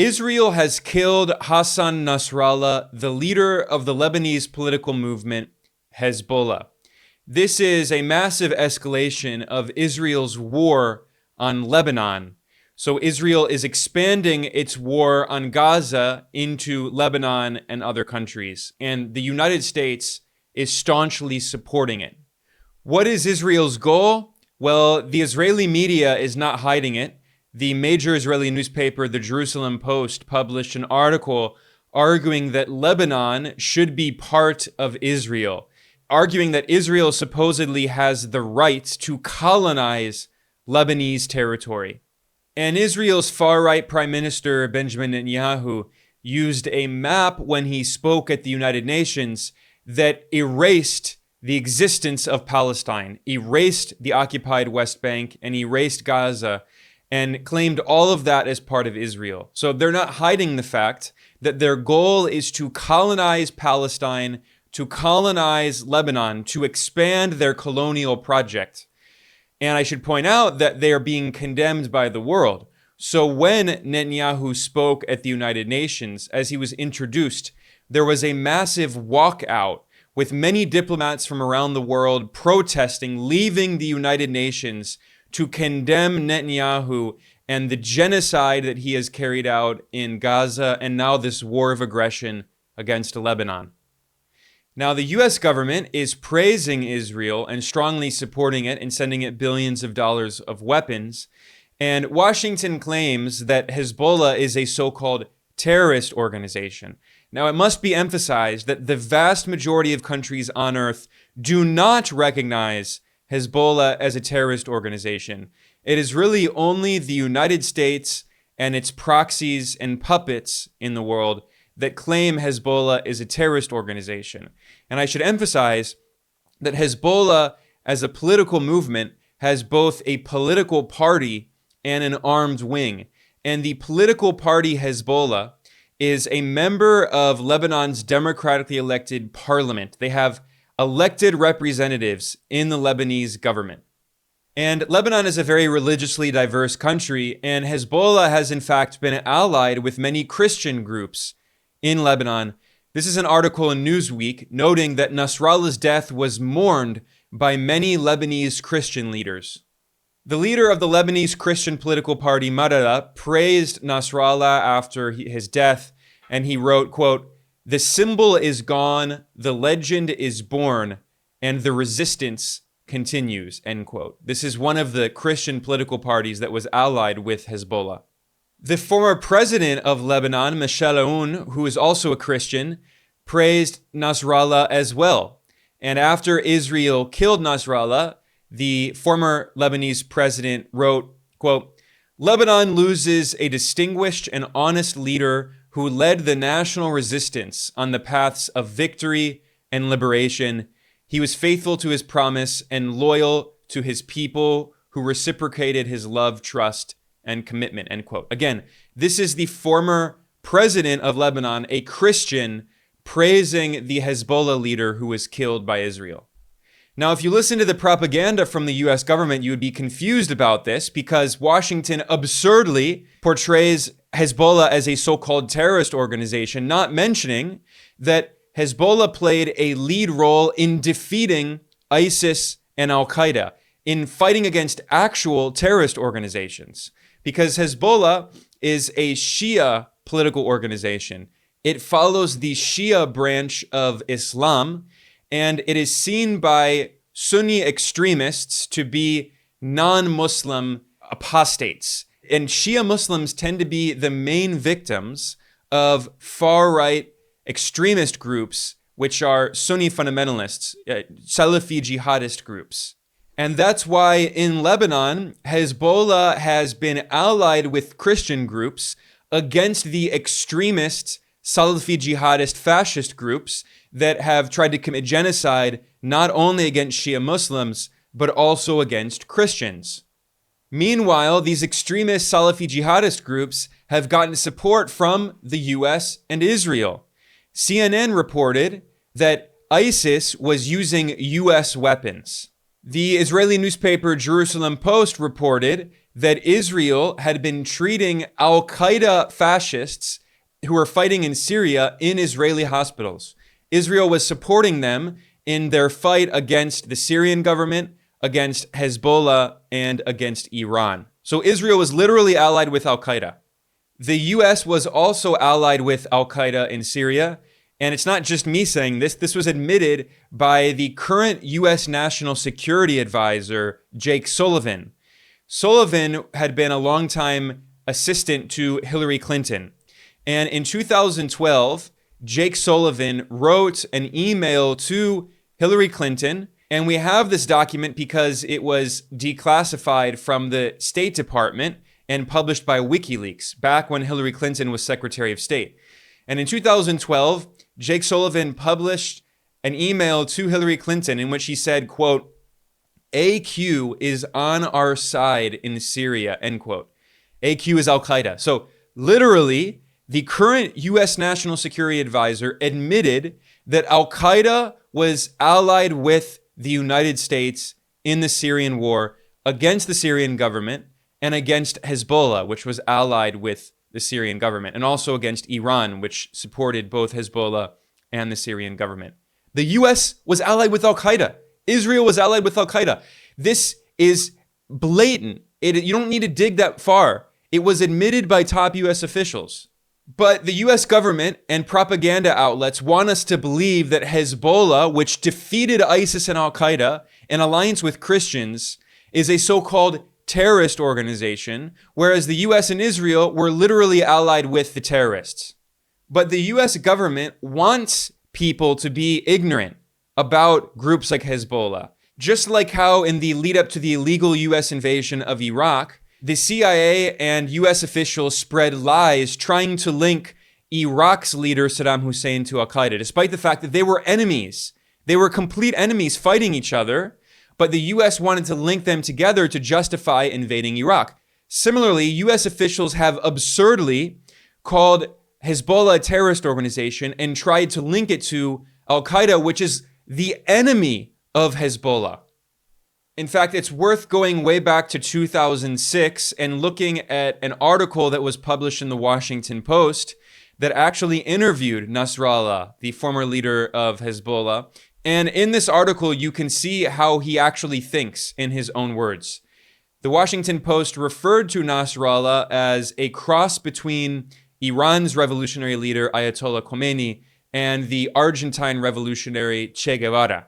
Israel has killed Hassan Nasrallah, the leader of the Lebanese political movement, Hezbollah. This is a massive escalation of Israel's war on Lebanon. So Israel is expanding its war on Gaza into Lebanon and other countries, and the United States is staunchly supporting it. What is Israel's goal? Well, the Israeli media is not hiding it. The major Israeli newspaper, the Jerusalem Post, published an article arguing that Lebanon should be part of Israel, arguing that Israel supposedly has the right to colonize Lebanese territory. And Israel's far-right Prime Minister, Benjamin Netanyahu, used a map when he spoke at the United Nations that erased the existence of Palestine, erased the occupied West Bank, and erased Gaza, and claimed all of that as part of Israel. So they're not hiding the fact that their goal is to colonize Palestine, to colonize Lebanon, to expand their colonial project. And I should point out that they are being condemned by the world. So when Netanyahu spoke at the United Nations, as he was introduced, there was a massive walkout with many diplomats from around the world protesting, leaving the United Nations to condemn Netanyahu and the genocide that he has carried out in Gaza and now this war of aggression against Lebanon. Now, the U.S. government is praising Israel and strongly supporting it and sending it billions of dollars of weapons. And Washington claims that Hezbollah is a so-called terrorist organization. Now, it must be emphasized that the vast majority of countries on earth do not recognize Hezbollah as a terrorist organization. It is really only the United States and its proxies and puppets in the world that claim Hezbollah is a terrorist organization. And I should emphasize that Hezbollah, as a political movement, has both a political party and an armed wing. And the political party Hezbollah is a member of Lebanon's democratically elected parliament. They have elected representatives in the Lebanese government. And Lebanon is a very religiously diverse country, and Hezbollah has in fact been allied with many Christian groups in Lebanon. This is an article in Newsweek noting that Nasrallah's death was mourned by many Lebanese Christian leaders. The leader of the Lebanese Christian political party, Marada, praised Nasrallah after his death, and he wrote, quote, "The symbol is gone, the legend is born, and the resistance continues," end quote. This is one of the Christian political parties that was allied with Hezbollah. The former president of Lebanon, Michel Aoun, who is also a Christian, praised Nasrallah as well. And after Israel killed Nasrallah, the former Lebanese president wrote, quote, "Lebanon loses a distinguished and honest leader who led the national resistance on the paths of victory and liberation. He was faithful to his promise and loyal to his people who reciprocated his love, trust, and commitment," end quote. Again, this is the former president of Lebanon, a Christian, praising the Hezbollah leader who was killed by Israel. Now, if you listen to the propaganda from the US government, you would be confused about this because Washington absurdly portrays Hezbollah as a so-called terrorist organization, not mentioning that Hezbollah played a lead role in defeating ISIS and Al-Qaeda, in fighting against actual terrorist organizations. Because Hezbollah is a Shia political organization. It follows the Shia branch of Islam, and it is seen by Sunni extremists to be non-Muslim apostates. And Shia Muslims tend to be the main victims of far-right extremist groups, which are Sunni fundamentalists, Salafi jihadist groups. And that's why in Lebanon, Hezbollah has been allied with Christian groups against the extremist Salafi jihadist fascist groups that have tried to commit genocide not only against Shia Muslims, but also against Christians. Meanwhile, these extremist Salafi jihadist groups have gotten support from the US and Israel. CNN reported that ISIS was using US weapons. The Israeli newspaper Jerusalem Post reported that Israel had been treating Al-Qaeda fascists who were fighting in Syria in Israeli hospitals. Israel was supporting them in their fight against the Syrian government, against Hezbollah, and against Iran. So Israel was literally allied with Al-Qaeda. The US was also allied with Al-Qaeda in Syria. And it's not just me saying this. This was admitted by the current US National Security Advisor, Jake Sullivan. Sullivan had been a longtime assistant to Hillary Clinton. And in 2012, Jake Sullivan wrote an email to Hillary Clinton. And we have this document because it was declassified from the State Department and published by WikiLeaks back when Hillary Clinton was Secretary of State. And in 2012, Jake Sullivan published an email to Hillary Clinton in which he said, quote, AQ is on our side in Syria, end quote. AQ is Al-Qaeda. So literally, the current US National Security Advisor admitted that Al-Qaeda was allied with the United States in the Syrian war against the Syrian government and against Hezbollah, which was allied with the Syrian government, and also against Iran, which supported both Hezbollah and the Syrian government. The US was allied with Al-Qaeda. Israel was allied with Al-Qaeda. This is blatant. You don't need to dig that far. It was admitted by top US officials. But the US government and propaganda outlets want us to believe that Hezbollah, which defeated ISIS and Al-Qaeda in alliance with Christians, is a so-called terrorist organization, whereas the US and Israel were literally allied with the terrorists. But the US government wants people to be ignorant about groups like Hezbollah. Just like how in the lead up to the illegal US invasion of Iraq, the CIA and US officials spread lies trying to link Iraq's leader Saddam Hussein to Al-Qaeda, despite the fact that they were enemies. They were complete enemies fighting each other, but the US wanted to link them together to justify invading Iraq. Similarly, US officials have absurdly called Hezbollah a terrorist organization and tried to link it to Al-Qaeda, which is the enemy of Hezbollah. In fact, it's worth going way back to 2006 and looking at an article that was published in the Washington Post that actually interviewed Nasrallah, the former leader of Hezbollah. And in this article, you can see how he actually thinks in his own words. The Washington Post referred to Nasrallah as a cross between Iran's revolutionary leader Ayatollah Khomeini and the Argentine revolutionary Che Guevara,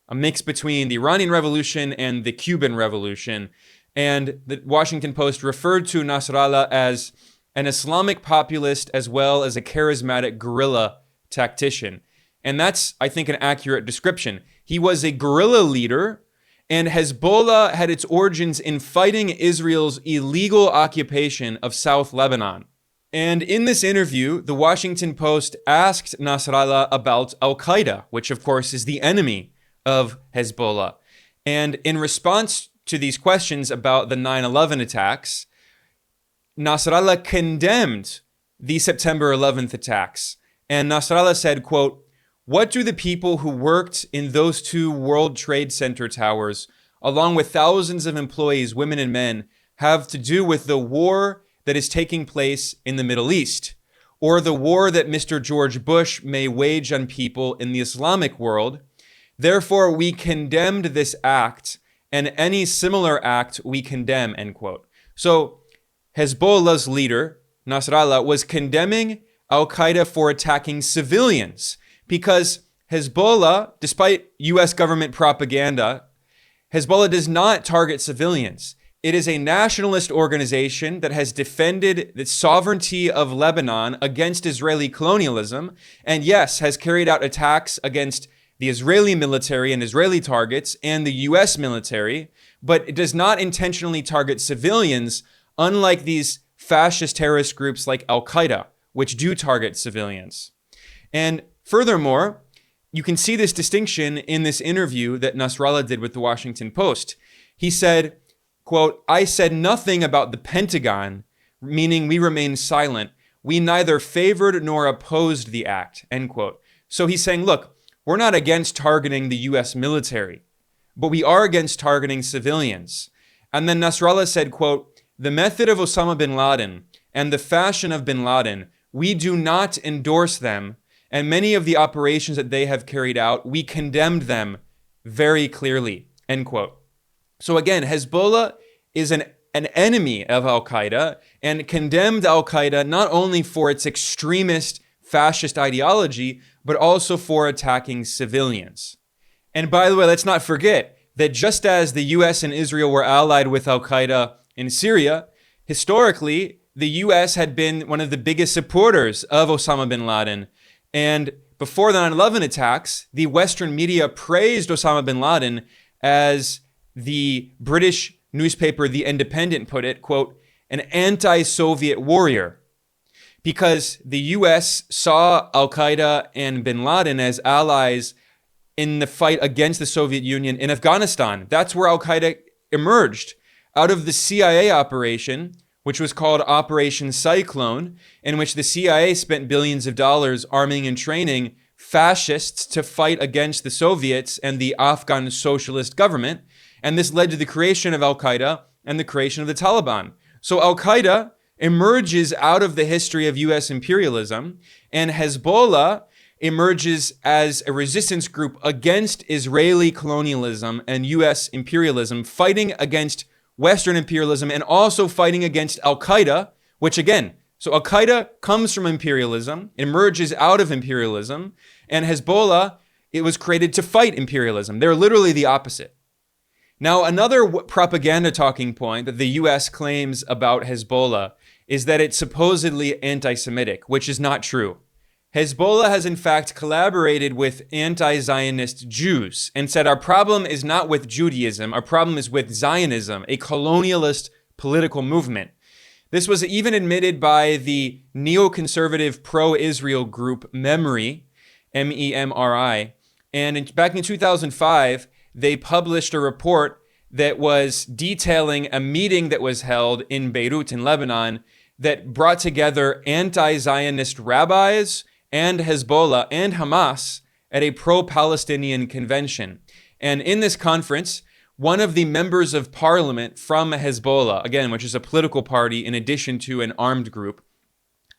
a mix between the Iranian Revolution and the Cuban Revolution. And the Washington Post referred to Nasrallah as an Islamic populist as well as a charismatic guerrilla tactician. And that's, I think, an accurate description. He was a guerrilla leader, and Hezbollah had its origins in fighting Israel's illegal occupation of South Lebanon. And in this interview, the Washington Post asked Nasrallah about Al-Qaeda, which of course is the enemy of Hezbollah. And in response to these questions about the 9/11 attacks, Nasrallah condemned the September 11th attacks. And Nasrallah said, quote, "What do the people who worked in those two World Trade Center towers, along with thousands of employees, women and men, have to do with the war that is taking place in the Middle East, or the war that Mr. George Bush may wage on people in the Islamic world? Therefore, we condemned this act, and any similar act we condemn," end quote. So Hezbollah's leader, Nasrallah, was condemning Al-Qaeda for attacking civilians because Hezbollah, despite US government propaganda, Hezbollah does not target civilians. It is a nationalist organization that has defended the sovereignty of Lebanon against Israeli colonialism, and yes, has carried out attacks against the Israeli military and Israeli targets and the US military, but it does not intentionally target civilians, unlike these fascist terrorist groups like Al-Qaeda, which do target civilians. And furthermore, you can see this distinction in this interview that Nasrallah did with the Washington Post. He said, quote, "I said nothing about the Pentagon, meaning we remained silent. We neither favored nor opposed the act," end quote. So he's saying, look, we're not against targeting the US military. but we are against targeting civilians. And then Nasrallah said, quote, "The method of Osama bin Laden and the fashion of bin Laden, we do not endorse them, and many of the operations that they have carried out, we condemned them very clearly," end quote. So again, Hezbollah is an enemy of Al-Qaeda and condemned Al-Qaeda not only for its extremist fascist ideology, but also for attacking civilians. And by the way, let's not forget that just as the US and Israel were allied with Al-Qaeda in Syria, historically, the US had been one of the biggest supporters of Osama bin Laden. And before the 9/11 attacks, the Western media praised Osama bin Laden, as the British newspaper The Independent put it, quote, "an anti-Soviet warrior," because the US saw Al-Qaeda and bin Laden as allies in the fight against the Soviet Union in Afghanistan. That's where Al-Qaeda emerged, out of the CIA operation, which was called Operation Cyclone, in which the CIA spent billions of dollars arming and training fascists to fight against the Soviets and the Afghan socialist government. And this led to the creation of Al-Qaeda and the creation of the Taliban. So Al-Qaeda emerges out of the history of US imperialism, and Hezbollah emerges as a resistance group against Israeli colonialism and US imperialism, fighting against Western imperialism and also fighting against Al-Qaeda, which again, so Al-Qaeda comes from imperialism, emerges out of imperialism, and Hezbollah, it was created to fight imperialism. They're literally the opposite. Now, another propaganda talking point that the US claims about Hezbollah is that it's supposedly anti-Semitic, which is not true. Hezbollah has in fact collaborated with anti-Zionist Jews and said our problem is not with Judaism, our problem is with Zionism, a colonialist political movement. This was even admitted by the neoconservative pro-Israel group MEMRI, MEMRI, and back in 2005, they published a report that was detailing a meeting that was held in Beirut in Lebanon that brought together anti-Zionist rabbis and Hezbollah and Hamas at a pro-Palestinian convention. And in this conference, one of the members of parliament from Hezbollah, again, which is a political party in addition to an armed group,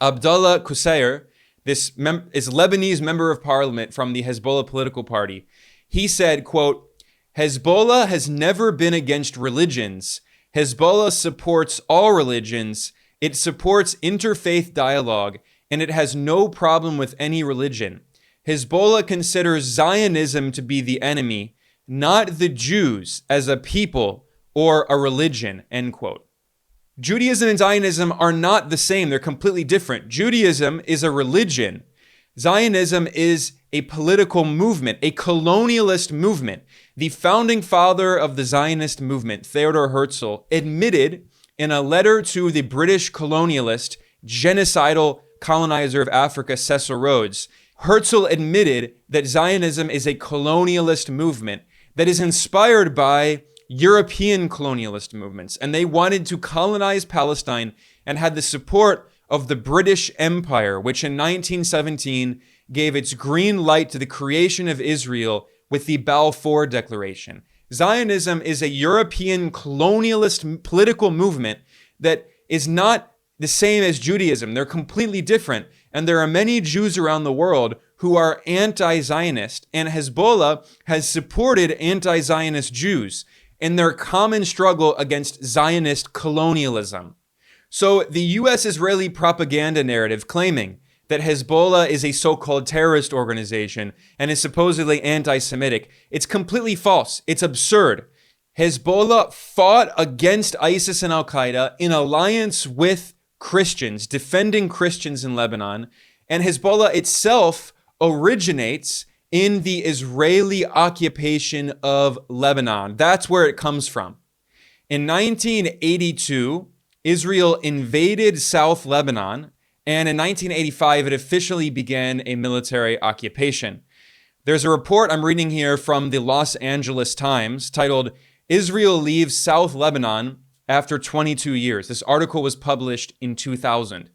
Abdullah Qusair, this is Lebanese member of parliament from the Hezbollah political party, he said, quote, "Hezbollah has never been against religions. Hezbollah supports all religions. It supports interfaith dialogue, and it has no problem with any religion. Hezbollah considers Zionism to be the enemy, not the Jews as a people or a religion," end quote. Judaism and Zionism are not the same. They're completely different. Judaism is a religion. Zionism is a political movement, a colonialist movement. The founding father of the Zionist movement, Theodor Herzl, admitted in a letter to the British colonialist, genocidal colonizer of Africa, Cecil Rhodes, Herzl admitted that Zionism is a colonialist movement that is inspired by European colonialist movements. And they wanted to colonize Palestine and had the support of the British Empire, which in 1917 gave its green light to the creation of Israel with the Balfour Declaration. Zionism is a European colonialist political movement that is not the same as Judaism. They're completely different. And there are many Jews around the world who are anti-Zionist, and Hezbollah has supported anti-Zionist Jews in their common struggle against Zionist colonialism. So the US-Israeli propaganda narrative claiming that Hezbollah is a so-called terrorist organization and is supposedly anti-Semitic, it's completely false. It's absurd. Hezbollah fought against ISIS and Al-Qaeda in alliance with Christians, defending Christians in Lebanon, and Hezbollah itself originates in the Israeli occupation of Lebanon. That's where it comes from. In 1982, Israel invaded South Lebanon, and in 1985, it officially began a military occupation. There's a report I'm reading here from the Los Angeles Times titled, "Israel Leaves South Lebanon After 22 Years." This article was published in 2000.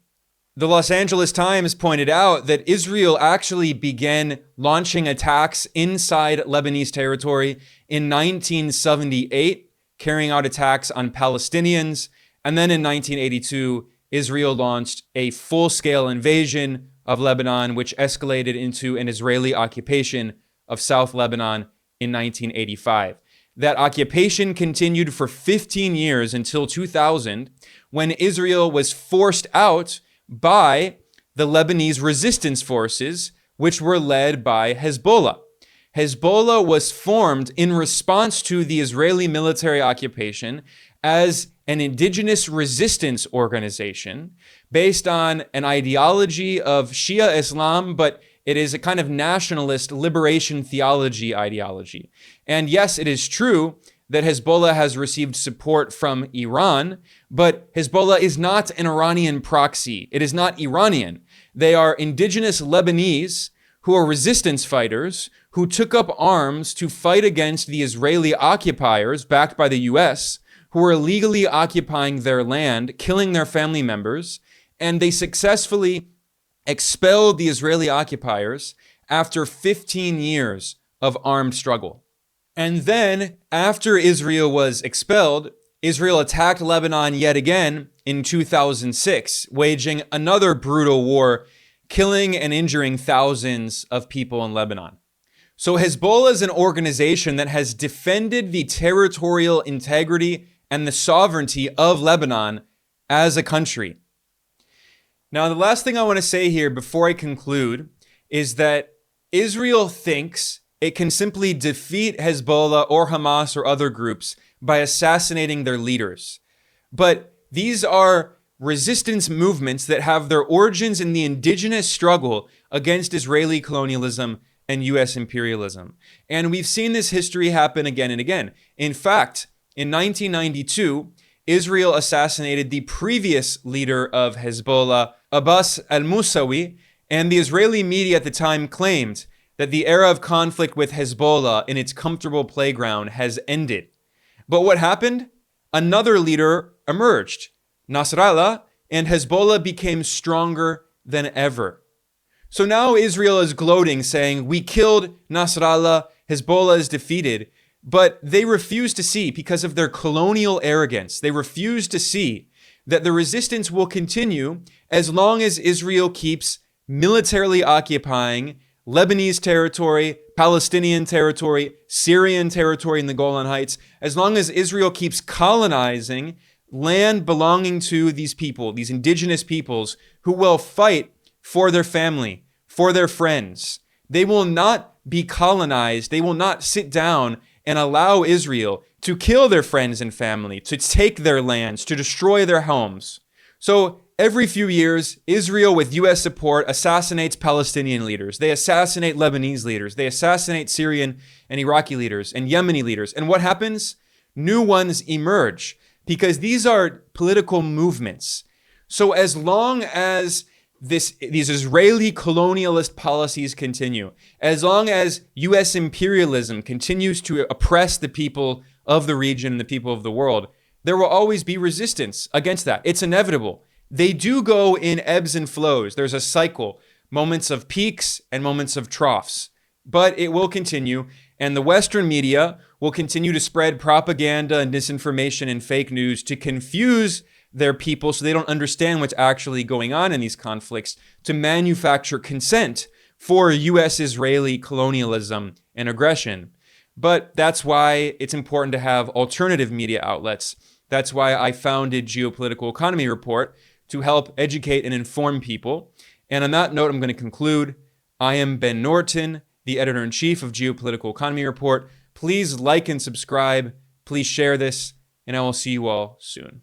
The Los Angeles Times pointed out that Israel actually began launching attacks inside Lebanese territory in 1978, carrying out attacks on Palestinians. And then in 1982, Israel launched a full-scale invasion of Lebanon, which escalated into an Israeli occupation of South Lebanon in 1985. That occupation continued for 15 years until 2000, when Israel was forced out by the Lebanese resistance forces, which were led by Hezbollah. Hezbollah was formed in response to the Israeli military occupation as an indigenous resistance organization based on an ideology of Shia Islam, but it is a kind of nationalist liberation theology ideology. And yes, it is true that Hezbollah has received support from Iran, but Hezbollah is not an Iranian proxy. It is not Iranian. They are indigenous Lebanese who are resistance fighters who took up arms to fight against the Israeli occupiers backed by the US, who were illegally occupying their land, killing their family members, and they successfully expelled the Israeli occupiers after 15 years of armed struggle. And then, after Israel was expelled, Israel attacked Lebanon yet again in 2006, waging another brutal war, killing and injuring thousands of people in Lebanon. So Hezbollah is an organization that has defended the territorial integrity and the sovereignty of Lebanon as a country. Now, the last thing I want to say here before I conclude is that Israel thinks it can simply defeat Hezbollah or Hamas or other groups by assassinating their leaders. But these are resistance movements that have their origins in the indigenous struggle against Israeli colonialism and US imperialism. And we've seen this history happen again and again. In fact, in 1992, Israel assassinated the previous leader of Hezbollah, Abbas al-Musawi, and the Israeli media at the time claimed that the era of conflict with Hezbollah in its comfortable playground has ended. But what happened? Another leader emerged, Nasrallah, and Hezbollah became stronger than ever. So now Israel is gloating, saying, we killed Nasrallah, Hezbollah is defeated. But they refuse to see, because of their colonial arrogance, they refuse to see that the resistance will continue as long as Israel keeps militarily occupying Lebanese territory, Palestinian territory, Syrian territory in the Golan Heights, as long as Israel keeps colonizing land belonging to these people, these indigenous peoples who will fight for their family, for their friends. They will not be colonized. They will not sit down and allow Israel to kill their friends and family, to take their lands, to destroy their homes. So every few years, Israel, with US support, assassinates Palestinian leaders. They assassinate Lebanese leaders. They assassinate Syrian and Iraqi leaders and Yemeni leaders. And what happens? New ones emerge because these are political movements. So as long as these Israeli colonialist policies continue, as long as US imperialism continues to oppress the people of the region and the people of the world, there will always be resistance against that. It's inevitable. They do go in ebbs and flows. There's a cycle, moments of peaks and moments of troughs, but it will continue. And the Western media will continue to spread propaganda and disinformation and fake news to confuse their people so they don't understand what's actually going on in these conflicts, to manufacture consent for US-Israeli colonialism and aggression. But that's why it's important to have alternative media outlets. That's why I founded Geopolitical Economy Report, to help educate and inform people. And on that note, I'm going to conclude. I am Ben Norton, the editor-in-chief of Geopolitical Economy Report. Please like and subscribe. Please share this, and I will see you all soon.